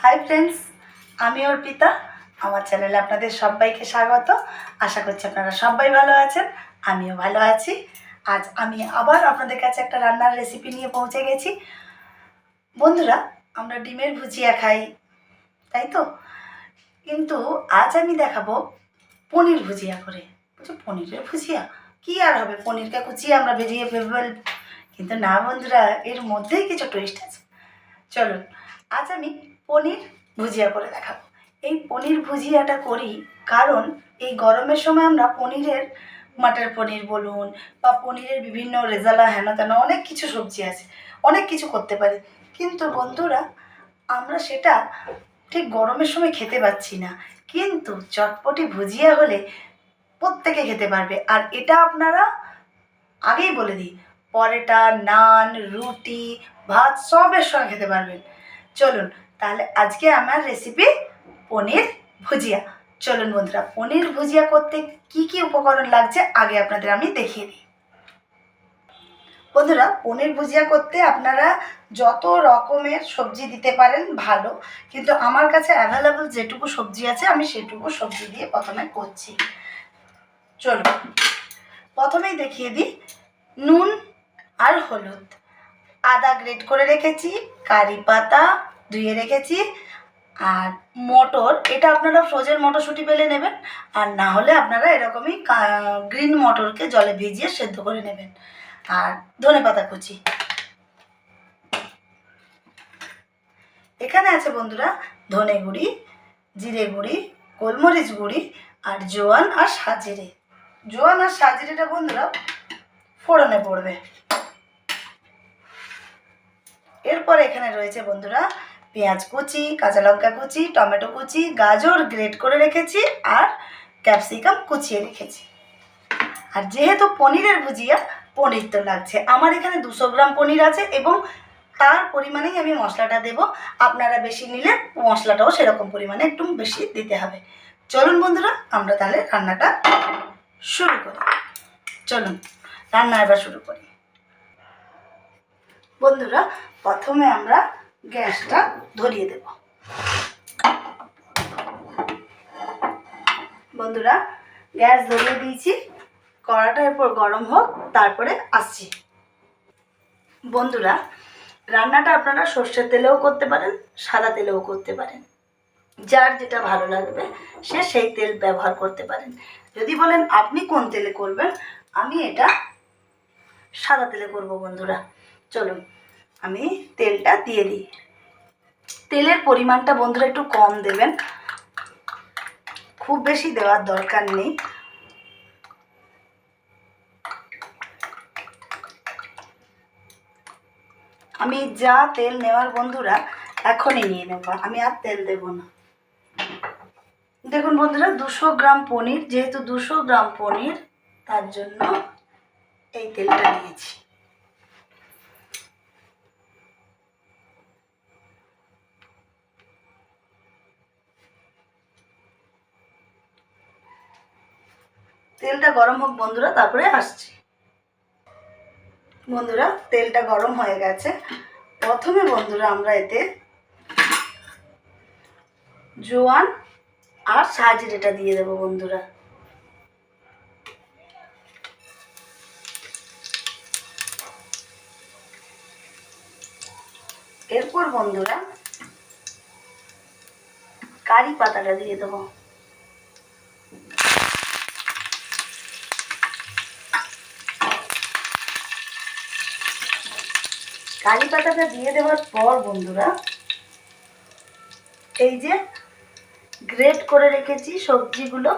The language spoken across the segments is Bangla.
হাই ফ্রেন্ডস, আমি অর্পিতা। আমার চ্যানেলে আপনাদের সবাইকে স্বাগত। আশা করছি আপনারা সবাই ভালো আছেন, আমিও ভালো আছি। আজ আমি আবার আপনাদের কাছে একটা রান্নার রেসিপি নিয়ে পৌঁছে গেছি। বন্ধুরা, আমরা ডিমের ভুজিয়া খাই, তাই তো? কিন্তু আজ আমি দেখাবো পনির ভুজিয়া করে। বলছি পনিরের ভুজিয়া কী আর হবে, পনিরকে কুচিয়ে আমরা ভেজিয়ে ফেলব। কিন্তু না বন্ধুরা, এর মধ্যেই কিছু টুইস্ট আছে। চলুন আজ আমি পনির ভুজিয়া করে দেখাবো। এই পনির ভুজিয়াটা করি কারণ এই গরমের সময় আমরা পনিরের মাটার পনির বলুন বা পনিরের বিভিন্ন রেজালা হেন তেন অনেক কিছু সবজি আছে, অনেক কিছু করতে পারি। কিন্তু বন্ধুরা, আমরা সেটা ঠিক গরমের সময় খেতে পাচ্ছি না। কিন্তু চটপটি ভুজিয়া হলে প্রত্যেকে খেতে পারবে। আর এটা আপনারা আগেই বলে দিই, পরোটা, নান, রুটি, ভাত সবের সঙ্গে খেতে পারবেন। চলুন তাহলে আজকে আমার রেসিপি পনির ভুজিয়া। চলুন বন্ধুরা, পনির ভুজিয়া করতে কি কি উপকরণ লাগছে আগে আপনাদের আমি দেখিয়ে দিই। বন্ধুরা, পনির ভুজিয়া করতে আপনারা যত রকমের সবজি দিতে পারেন ভালো, কিন্তু আমার কাছে অ্যাভেলেবল যেটুকু সবজি আছে আমি সেটুকু সবজি দিয়ে প্রথমে করছি। চলুন প্রথমেই দেখিয়ে দিই। নুন আর হলুদ, আদা গ্রেট করে রেখেছি, কারি পাতা ধুয়ে রেখেছি, আর মটর, এটা আপনারা ফ্রোজেন মটরশুঁটি পেলে নেবেন, আর না হলে আপনারা এরকমই গ্রিন মটরকে জলে ভিজিয়ে সেদ্ধ করে নেবেন, আর ধনেপাতা কুচি। এখানে আছে বন্ধুরা ধনে গুঁড়ি, জিরে গুঁড়ি, গোলমরিচ গুঁড়ি, আর জোয়ান আর সাজিরে। জোয়ান আর সাজিরেটা বন্ধুরা ফোড়নে পড়বে। এরপর এখানে রয়েছে বন্ধুরা পেঁয়াজ কুচি, কাঁচা লঙ্কা কুচি, টমেটো কুচি, গাজর গ্রেট করে রেখেছি, আর ক্যাপসিকাম কুচিয়ে রেখেছি। আর যেহেতু পনিরের ভুজিয়া, পনির তো লাগছে। আমার এখানে 200 গ্রাম পনির আছে এবং তার পরিমাণেই আমি মশলাটা দেব। আপনারা বেশি নিলে মশলাটাও সেরকম পরিমাণে একটু বেশি দিতে হবে। চলুন বন্ধুরা, আমরা তাহলে রান্নাটা শুরু করি। চলুন রান্না এবার শুরু করি। বন্ধুরা, প্রথমে আমরা গ্যাসটা ধরিয়ে দেব। বন্ধুরা, গ্যাস ধরিয়ে দিয়েছি, কড়াটা এরপর গরম হোক, তারপরে আসছি। বন্ধুরা, রান্নাটা আপনারা সর্ষের তেলেও করতে পারেন, সাদা তেলেও করতে পারেন, যার যেটা ভালো লাগবে সে সেই তেল ব্যবহার করতে পারেন। যদি বলেন আপনি কোন তেলে করবেন, আমি এটা সাদা তেলে করব বন্ধুরা। চলুন আমি তেলটা দিয়ে দিই। তেলের পরিমাণটা বন্ধুরা একটু কম দেবেন, খুব বেশি দেওয়ার দরকার নেই। আমি যা তেল নেওয়ার বন্ধুরা এখনই নিয়ে নেব, আমি আর তেল দেব না। দেখুন বন্ধুরা, 200 গ্রাম পনির, যেহেতু 200 গ্রাম পনির তার জন্য এই তেলটা নিয়েছি। তেলটা গরম হোক বন্ধুরা, তারপরে আসছি। বন্ধুরা, তেলটা গরম হয়ে গেছে। প্রথমে বন্ধুরা আমরা এতে জোয়ান আর সাজিরেটা দিয়ে দেবো বন্ধুরা। এরপর বন্ধুরা কারি পাতাটা দিয়ে দেবো। কারি পাতাটা দিয়ে দেওয়ার পর বন্ধুরা এই যে গ্রেট করে রেখেছি সবজিগুলো,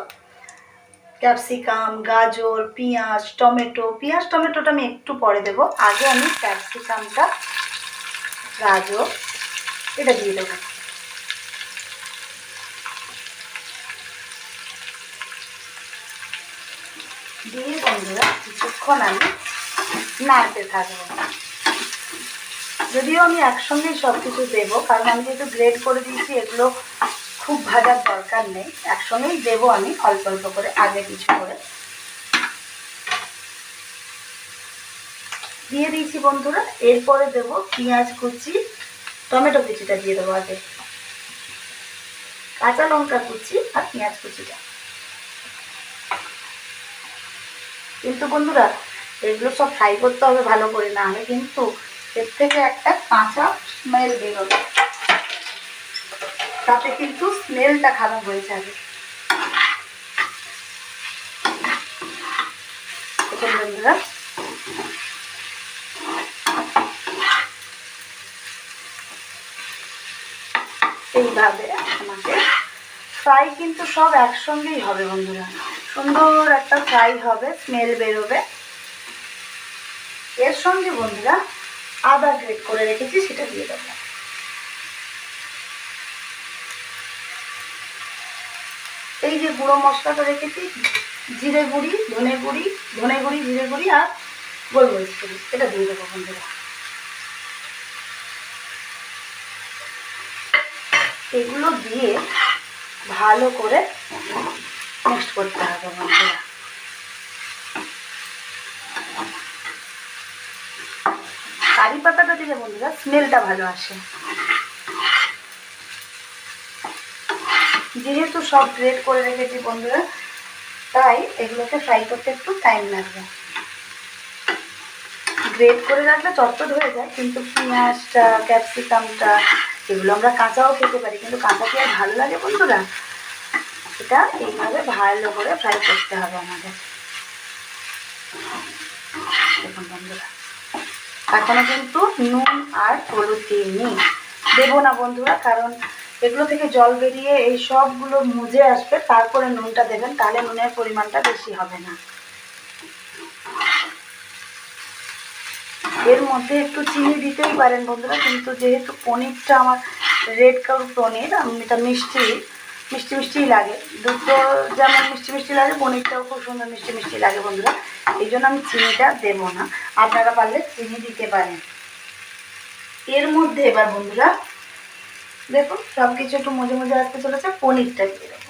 ক্যাপসিকাম, গাজর, পেঁয়াজ, টমেটো। পেঁয়াজ টমেটোটা আমি একটু পরে দেবো, আগে আমি ক্যাপসিকামটা, গাজর এটা দিয়ে দেবো। দিয়ে বন্ধুরা কিছুক্ষণ আমি নাড়তে থাকবো। যদিও আমি একসঙ্গেই সব কিছু দেবো, কারণ আমি যেহেতু গ্রেড করে দিয়েছি, এগুলো খুব ভাজার দরকার নেই, একসঙ্গেই দেবো আমি অল্প অল্প করে, আগে কিছু করে দিয়ে দিয়েছি বন্ধুরা। এরপরে দেবো পেঁয়াজ কুচি, টমেটো কুচিটা দিয়ে দেবো আগে। কাঁচা লঙ্কা কুচি আর পেঁয়াজ কুচিটা। কিন্তু বন্ধুরা এগুলো সব ফ্রাই করতে হবে ভালো করে, না হলে কিন্তু এর থেকে একটা কাঁচা স্মেল বেরোবে, তাতে কিন্তু স্মেলটা খারাপ হয়ে যাবে। দেখুন বন্ধুরা এইভাবে আমাকে ফ্রাই কিন্তু সব একসঙ্গেই হবে বন্ধুরা, সুন্দর একটা ফ্রাই হবে, স্মেল বেরোবে। এর সঙ্গে বন্ধুরা আদা গ্রেট করে রেখেছি সেটা দিয়ে দেবো। এই যে গুঁড়ো মশলাটা রেখেছি, জিরে গুঁড়ি, ধনে গুঁড়ি, জিরে গুঁড়ি আর গোলমরিচ গুঁড়ি, এটা দিয়ে দেবো বন্ধুরা। এগুলো দিয়ে ভালো করে মিক্সড করতে হবে বন্ধুরা। কারি পাতাটা দিলে বন্ধুরা স্মেলটা ভালো আসে। যেহেতু সব গ্রেট করে রেখেছি বন্ধুরা, তাই এগুলোকে ফ্রাই করতে একটু টাইম লাগবে। গ্রেট করে রাখলে চটপট হয়ে যায়, কিন্তু পেঁয়াজটা, ক্যাপসিকামটা এগুলো আমরা কাঁচাও খেতে পারি, কিন্তু কাঁচা কি আর ভালো লাগে বন্ধুরা? এটা এইভাবে ভালো করে ফ্রাই করতে হবে আমাদের। দেখুন বন্ধুরা এখনো কিন্তু নুন আর হলুদ দিইনি, দেবো না বন্ধুরা, কারণ এগুলো থেকে জল বেরিয়ে এই সবগুলো মুজে আসবে, তারপরে নুনটা দেবেন, তাহলে নুনের পরিমাণটা বেশি হবে না। এর মধ্যে একটু চিনি দিতেই পারেন বন্ধুরা, কিন্তু যেহেতু পনিরটা আমার রেড কাউ পনির, এটা মিষ্টি লাগে, দুটো যেমন মিষ্টি লাগে, পনিরটাও খুব সুন্দর মিষ্টি লাগে বন্ধুরা, এই জন্য আমি চিনিটা দেবো না। আপনারা পারলে চিনি দিতে পারেন। এর মধ্যে এবার বন্ধুরা দেখুন সব কিছু একটু মজে আসতে চলেছে, পনিরটা দিয়ে দেবো।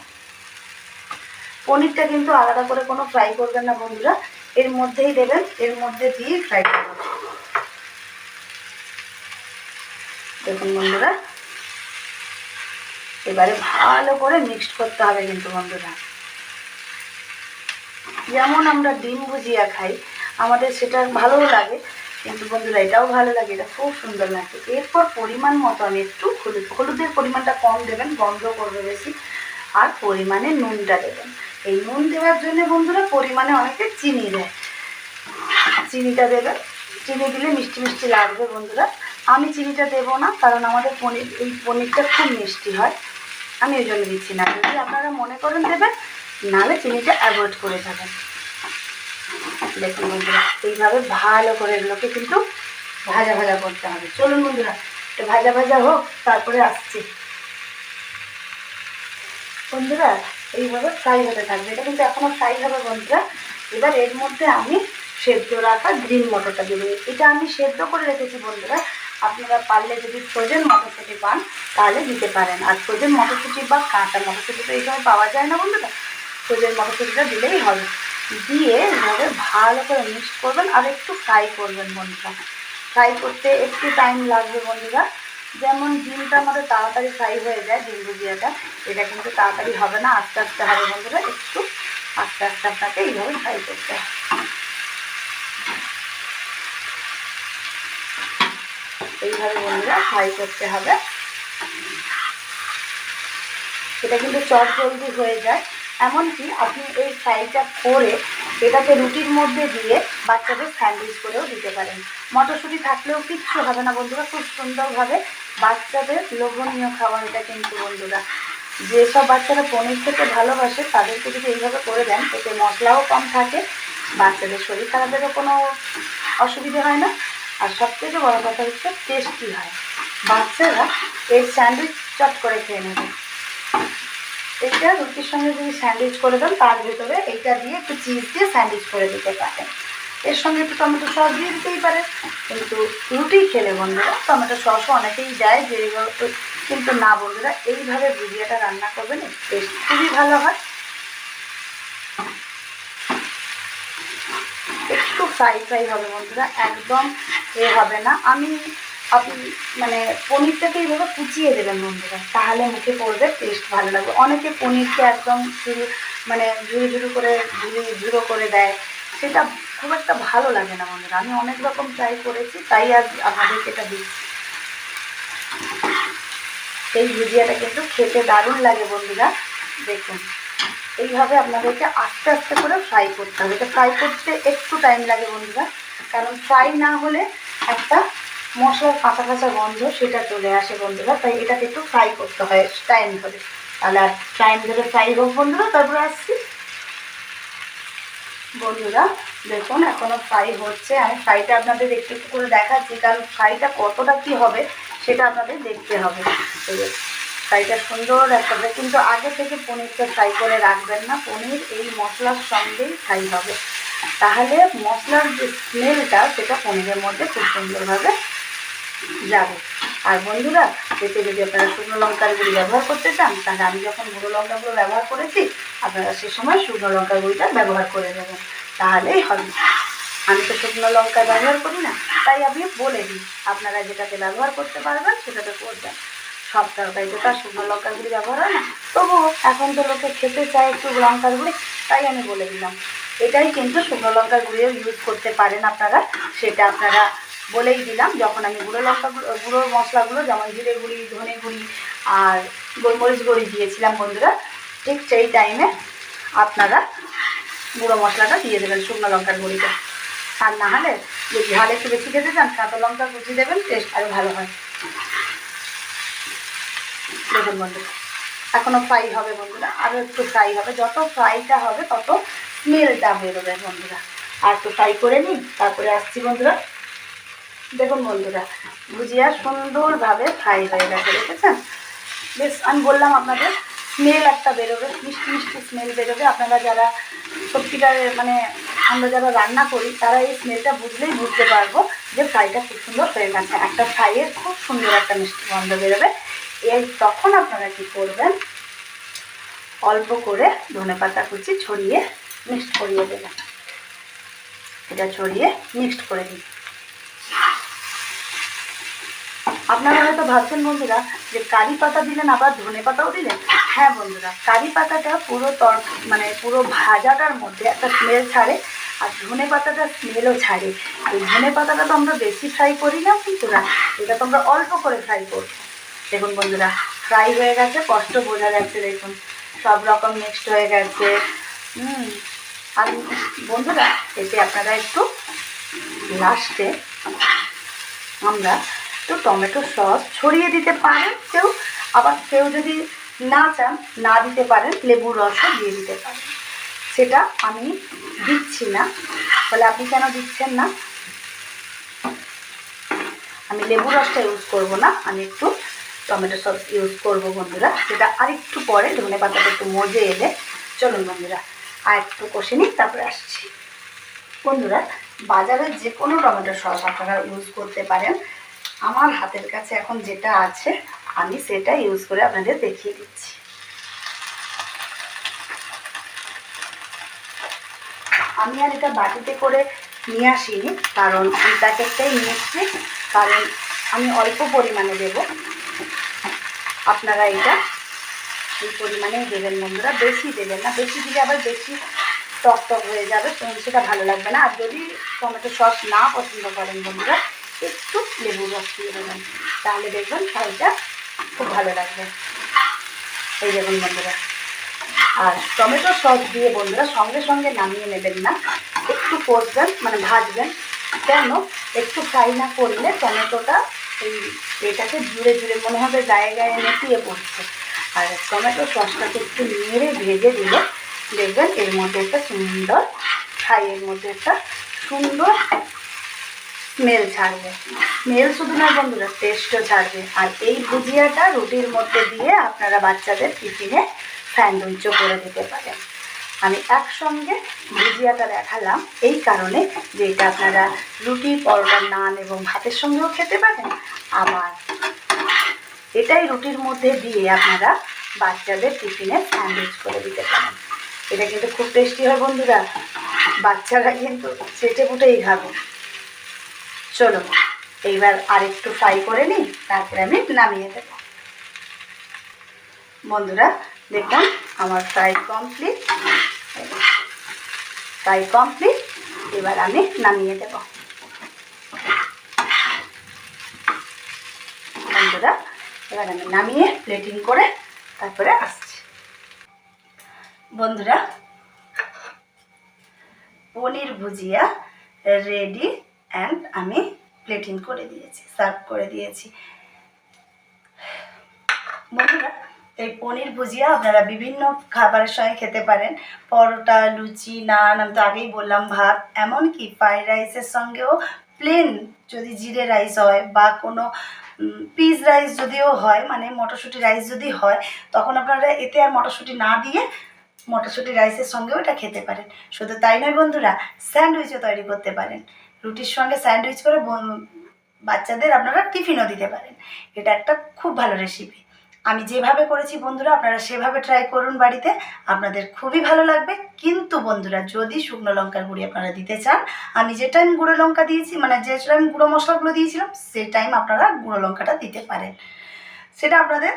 পনিরটা কিন্তু আলাদা করে কোনো ফ্রাই করবেন না বন্ধুরা, এর মধ্যেই দেবেন, এর মধ্যে দিয়ে ফ্রাই করবেন। দেখুন বন্ধুরা এবারে ভালো করে মিক্সড করতে হবে কিন্তু বন্ধুরা। যেমন আমরা ডিম ভুজিয়া খাই, আমাদের সেটা ভালো লাগে, কিন্তু বন্ধুরা এটাও ভালো লাগে, এটা খুব সুন্দর লাগে। এরপর পরিমাণ মতো আমি একটু হলুদের পরিমাণটা কম দেবেন, গন্ধ করবে বেশি, আর পরিমাণে নুনটা দেবেন। এই নুন দেওয়ার জন্য বন্ধুরা পরিমাণে অনেকে চিনি দেয়, চিনিটা দেবেন। চিনি দিলে মিষ্টি লাগবে বন্ধুরা, আমি চিনিটা দেবো না, কারণ আমাদের পনিরটা খুব মিষ্টি হয়, আমি ওই জন্য দিচ্ছি না। যদি আপনারা মনে করেন দেবেন, নাহলে চিনিটা অ্যাভয়েড করে যাবেন। দেখুন বন্ধুরা এইভাবে ভালো করে এগুলোকে কিন্তু ভাজা করতে হবে। চলুন বন্ধুরা একটু ভাজা হোক, তারপরে আসছি। বন্ধুরা এইভাবে ফ্রাই হতে থাকবে, এটা কিন্তু এখনও ফ্রাই হবে বন্ধুরা। এবার এর মধ্যে আমি সেদ্ধ রাখা গ্রিন মটরটা দেবো, এটা আমি সেদ্ধ করে রেখেছি বন্ধুরা। আপনারা পারলে যদি ফ্রোজেন মটরশুঁটি পান তাহলে দিতে পারেন, আর ফ্রোজেন মটরশুঁটি বা কাঁচা মটরশুঁটি তো এইভাবে পাওয়া যায় না বন্ধুরা, ফ্রোজেন মটরশুঁটিটা দিলেই হবে। দিয়ে এভাবে ভালো করে মিক্স করবেন আর একটু ফ্রাই করবেন বন্ধুরা। ফ্রাই করতে একটু টাইম লাগবে বন্ধুরা, যেমন ডিমটা আমাদের তাড়াতাড়ি ফ্রাই হয়ে যায়, ডিম ভুজিয়াটা, এটা কিন্তু তাড়াতাড়ি হবে না, আস্তে হবে বন্ধুরা, একটু আস্তে আপনাকে এইভাবে ফ্রাই করতে হবে। এইভাবে বন্ধুরা ফ্রাই করতে হবে, এটা কিন্তু চট জলদি হয়ে যায়। এমনকি আপনি এই ফ্রাইটা করে এটাকে রুটির মধ্যে দিয়ে বাচ্চাদের স্যান্ডউইচ করেও দিতে পারেন। মটরশুঁটি থাকলেও কিচ্ছু হবে না বন্ধুরা, খুব সুন্দরভাবে বাচ্চাদের লোভনীয় খাবার এটা কিন্তু বন্ধুরা। যেসব বাচ্চারা পনির খেতে ভালোবাসে তাদেরকে যদি এইভাবে করে দেন, এতে মশলাও কম থাকে, বাচ্চাদের শরীর খারাপেরও কোনো অসুবিধে হয় না, আর সবথেকে বড় কথা হচ্ছে টেস্টি হয়। বাচ্চারা এই স্যান্ডউইচ চট করে খেয়ে নেবে। এইটা রুটির সঙ্গে যদি স্যান্ডউইচ করে দেন, তার ভেতরে এইটা দিয়ে একটু চিজ দিয়ে স্যান্ডউইচ করে দিতে পারেন। এর সঙ্গে একটু টমেটো সস দিয়ে দিতেই পারে, কিন্তু রুটি খেলে বন্ধুরা টমেটো সসও অনেকেই দেয়, যে কিন্তু না বন্ধুরা, এইভাবে ভুজিয়াটা রান্না করবেন, টেস্ট খুবই ভালো হয়। একটু ফ্রাই হবে বন্ধুরা, একদম হবে না। আমি আপনি মানে পনিরটাকে এইভাবে কুচিয়ে দেবেন বন্ধুরা, তাহলে মুখে পড়বে, টেস্ট ভালো লাগবে। অনেকে পনিরকে একদম মানে ঝুরো ঝুরো করে ঝুরো করে দেয়, সেটা খুব একটা ভালো লাগে না বন্ধুরা। আমি অনেক রকম ট্রাই করেছি, তাই আজ আপনাদেরকে এটা দিচ্ছি। এই ভুজিয়াটা কিন্তু খেতে দারুণ লাগে বন্ধুরা। দেখুন এইভাবে আপনাদেরকে আস্তে আস্তে করে ফ্রাই করতে হবে। এটা ফ্রাই করতে একটু টাইম লাগে বন্ধুরা, কারণ ফ্রাই না হলে একটা মশলার কাঁচা কাঁচা গন্ধ সেটা চলে আসে বন্ধুরা, তাই এটাকে একটু ফ্রাই করতে হয় টাইম ধরে। তাহলে আর টাইম ধরে ফ্রাই হোক বন্ধুরা, তারপরে আসছি বন্ধুরা। দেখুন এখনও ফ্রাই হচ্ছে, আমি ফ্রাইটা আপনাদের একটু একটু করে দেখাচ্ছি, কারণ ফ্রাইটা কতটা কী হবে সেটা আপনাদের দেখতে হবে। ফ্রাইটা সুন্দর একটা, কিন্তু আগে থেকে পনিরটা ফ্রাই করে রাখবেন না, পনির এই মশলার সঙ্গেই ফ্রাই হবে, তাহলে মশলার যে স্মেলটা সেটা পনিরের মধ্যে খুব সুন্দরভাবে যাবে। আর বন্ধুরা এতে যদি আপনারা শুকনো লঙ্কার গুঁড়ি ব্যবহার করতে চান, তাহলে আমি যখন গুঁড়ো লঙ্কা গুঁড়ো ব্যবহার করেছি, আপনারা সে সময় শুকনো লঙ্কার গুঁড়িটা ব্যবহার করে দেবেন, তাহলেই হবে। আমি তো শুকনো লঙ্কা ব্যবহার করি না, তাই আমি বলে দিই, আপনারা যেটাতে ব্যবহার করতে পারবেন সেটাতে করবেন। সব তরকারিতে তো আর শুকনো লঙ্কার গুঁড়ি ব্যবহার হয় না, তবুও এখন তো লোকে খেতে চায় একটু লঙ্কার গুঁড়ি, তাই আমি বলে দিলাম। এটাই কিন্তু শুকনো লঙ্কার গুঁড়িও ইউজ করতে পারেন আপনারা, সেটা আপনারা বলেই দিলাম। যখন আমি গুঁড়ো মশলাগুলো যেমন জিরে গুঁড়ি, ধনে গুঁড়ি আর গোলমরিচ গুঁড়ি দিয়েছিলাম বন্ধুরা, ঠিক সেই টাইমে আপনারা গুঁড়ো মশলাটা দিয়ে দেবেন শুকনো লঙ্কার গুঁড়িটা। আর না হলে যদি ঝাল একটু বেশি খেতে চান, কাঁচা লঙ্কা কুচি দেবেন, টেস্ট আরও ভালো হয়। দেখুন বন্ধুরা এখনও ফ্রাই হবে বন্ধুরা, আরও একটু ফ্রাই হবে, যত ফ্রাইটা হবে তত স্মেলটা বেরোবে বন্ধুরা। আর একটু ফ্রাই করে নিই, তারপরে আসছি বন্ধুরা। দেখুন বন্ধুরা ভুজিয়া সুন্দরভাবে ফ্রাই হয়ে গেছে, দেখেছেন? বেশ, আমি বললাম আপনাদের স্মেল একটা বেরোবে, মিষ্টি মিষ্টি স্মেল বেরোবে। আপনারা যারা সত্যিকারের মানে আমরা যারা রান্না করি, তারা এই স্মেলটা বুঝতে পারবো যে ফ্রাইটা খুব সুন্দর হয়ে গেছে। একটা ফ্রাইয়ের খুব সুন্দর একটা মিষ্টি গন্ধ বেরোবে। তখন আপনারা কী করবেন, অল্প করে ধনেপাতা কুচি ছড়িয়ে মিক্সড করিয়ে দেবেন। এটা ছড়িয়ে মিক্সড করে দিন। আপনারা হয়তো ভাবছেন বন্ধুরা যে কারি পাতা দিলেন আবার ধনে পাতাও দিলেন। হ্যাঁ বন্ধুরা, কারি পাতাটা পুরো মানে পুরো ভাজাটার মধ্যে একটা স্মেল ছাড়ে, আর ধনে পাতাটা স্মেলও ছাড়ে। এই ধনে পাতাটা তো আমরা বেশি ফ্রাই করি না বন্ধুরা, এটা তো আমরা অল্প করে ফ্রাই করব। দেখুন বন্ধুরা ফ্রাই হয়ে গেছে, কষ্ট বোঝা যাচ্ছে, দেখুন সব রকম মিক্সড হয়ে গেছে। আর বন্ধুরা এতে আপনারা একটু লাস্টে আমরা একটু টমেটো সস ছড়িয়ে দিতে পারেন কেউ, আবার কেউ যদি না চান না দিতে পারেন, লেবুর রসও দিয়ে দিতে পারেন। সেটা আমি দিচ্ছি না, বলে আপনি কেন দিচ্ছেন না? আমি লেবুর রসটা ইউজ করব না, আমি একটু টমেটো সস ইউজ করবো বন্ধুরা, সেটা আরেকটু পরে ধনে পাতাটা একটু মজে এলে। চলুন বন্ধুরা আর একটু কষে নিই, তারপরে আসছি। বন্ধুরা বাজারের যে কোনো টমেটো সস আপনারা ইউজ করতে পারেন, আমার হাতের কাছে এখন যেটা আছে আমি সেটা ইউজ করে আপনাদের দেখিয়ে দিচ্ছি। আমি আর এটা বাটিতে করে নিয়ে আসিনি, কারণ আমি প্যাকেটটাই নিয়ে এসেছি, কারণ আমি অল্প পরিমাণে দেব। আপনারা এটা এই পরিমাণেই দেবেন বন্ধুরা, বেশি দেবেন না, বেশি দিলে আবার বেশি টক টক হয়ে যাবে, সেটা ভালো লাগবে না। আর যদি টমেটো সস না পছন্দ করেন বন্ধুরা, একটু লেবুর রস দিয়ে দেবেন, তাহলে দেখবেন ফ্রাইটা খুব ভালো লাগবে। এই দেখুন বন্ধুরা, আর টমেটো সস দিয়ে বন্ধুরা সঙ্গে সঙ্গে নামিয়ে নেবেন না, একটু কষবেন মানে ভাজবেন। কেন? একটু ফ্রাই না করলে টমেটোটা এটাকে জুড়ে জুড়ে মনে হবে গায়ে গায়ে নেতিয়ে পড়ছে। আর টমেটো সসটাকে একটু নেড়ে ভেজে দিলে দেখবেন এর মধ্যে একটা সুন্দর ফ্রাইয়ের মধ্যে একটা সুন্দর স্মেল ছাড়বে। স্মেল শুধু না বন্ধুরা, টেস্টও ছাড়বে। আর এই ভুজিয়াটা রুটির মধ্যে দিয়ে আপনারা বাচ্চাদের টিফিনে স্যান্ডউইচও করে দিতে পারেন। আমি একসঙ্গে ভুজিয়াটা দেখালাম এই কারণে যে এটা আপনারা রুটি, পরোটা, নান এবং ভাতের সঙ্গেও খেতে পারেন, আবার এটাই রুটির মধ্যে দিয়ে আপনারা বাচ্চাদের টিফিনে স্যান্ডউইচ করে দিতে পারেন। এটা কিন্তু খুব টেস্টি হয় বন্ধুরা, বাচ্চারা কিন্তু চেটে পুটেই খাবে। চলো এইবার আরেকটু ফ্রাই করে নিই, তারপরে আমি নামিয়ে দেব। বন্ধুরা দেখুন আমার ফ্রাই কমপ্লিট, এবার আমি নামিয়ে দেব। বন্ধুরা এবার আমি নামিয়ে প্লেটিং করে তারপরে আসছি। বন্ধুরা পনির ভুজিয়া রেডি অ্যান্ড আমি প্লেটিং করে দিয়েছি, সার্ভ করে দিয়েছি। বন্ধুরা এই পনির ভুজিয়া আপনারা বিভিন্ন খাবারের সঙ্গে খেতে পারেন, পরোটা, লুচি, নান, আমি তো আগেই বললাম, ভাত, এমনকি ফ্রাইড রাইসের সঙ্গেও প্লেন যদি জিরে রাইস হয় বা কোনো পিস রাইস যদিও হয়, মানে মটরশুঁটি রাইস যদি হয়, তখন আপনারা এতে আর মটরশুঁটি না দিয়ে মটরশুঁটি রাইসের সঙ্গেও এটা খেতে পারেন। শুধু তাই নয় বন্ধুরা, স্যান্ডউইচও তৈরি করতে পারেন। রুটির সঙ্গে স্যান্ডউইচ করে বাচ্চাদের আপনারা টিফিনও দিতে পারেন। এটা একটা খুব ভালো রেসিপি। আমি যেভাবে করেছি বন্ধুরা, আপনারা সেভাবে ট্রাই করুন বাড়িতে, আপনাদের খুবই ভালো লাগবে। কিন্তু বন্ধুরা যদি শুকনো লঙ্কার গুঁড়ি আপনারা দিতে চান, আমি যে টাইম গুঁড়ো লঙ্কা দিয়েছি, মানে যে টাইম গুঁড়ো মশলাগুলো দিয়েছিলাম, সেই টাইম আপনারা গুঁড়ো লঙ্কাটা দিতে পারেন, সেটা আপনাদের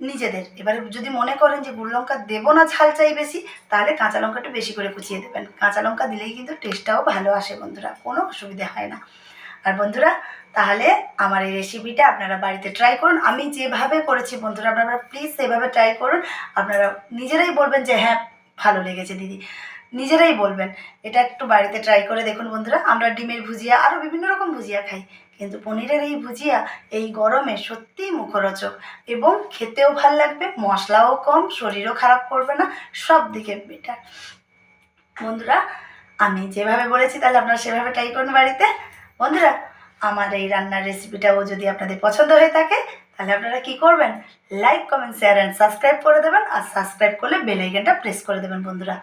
নিজেদের। এবারে যদি মনে করেন যে গুঁড়ো লঙ্কা দেবো না, ঝাল চাই বেশি, তাহলে কাঁচা লঙ্কাটা বেশি করে কুচিয়ে দেবেন। কাঁচা লঙ্কা দিলেই কিন্তু টেস্টটাও ভালো আসে বন্ধুরা, কোনো অসুবিধা হয় না। আর বন্ধুরা তাহলে আমার এই রেসিপিটা আপনারা বাড়িতে ট্রাই করুন। আমি যেভাবে করেছি বন্ধুরা, আপনারা প্লিজ সেভাবে ট্রাই করুন। আপনারা নিজেরাই বলবেন যে হ্যাঁ ভালো লেগেছে দিদি, নিজেরাই বলবেন। এটা একটু বাড়িতে ট্রাই করে দেখুন বন্ধুরা। আমরা ডিমের ভুজিয়া, আরও বিভিন্ন রকম ভুজিয়া খাই, কিন্তু পনিরের এই ভুজিয়া এই গরমে সত্যিই মুখরোচক এবং খেতেও ভাল লাগবে, মশলাও কম, শরীরও খারাপ করবে না, সব দিকে বেটার। বন্ধুরা আমি যেভাবে বলেছি তাহলে আপনারা সেভাবে ট্রাই করুন বাড়িতে। বন্ধুরা আমার এই রান্নার রেসিপিটাও যদি আপনাদের পছন্দ হয়ে থাকে, তাহলে আপনারা কি করবেন, like, comment, share and subscribe করে দেবেন। আর সাবস্ক্রাইব করলে বেল আইকনটা প্রেস করে দেবেন বন্ধুরা।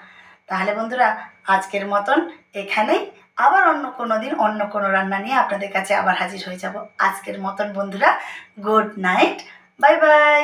তাহলে বন্ধুরা আজকের মতন এখানেই, আবার অন্য কোনো দিন অন্য কোনো রান্না নিয়ে আপনাদের কাছে আবার হাজির হয়ে যাব। আজকের মতন বন্ধুরা গুড নাইট, বাই বাই।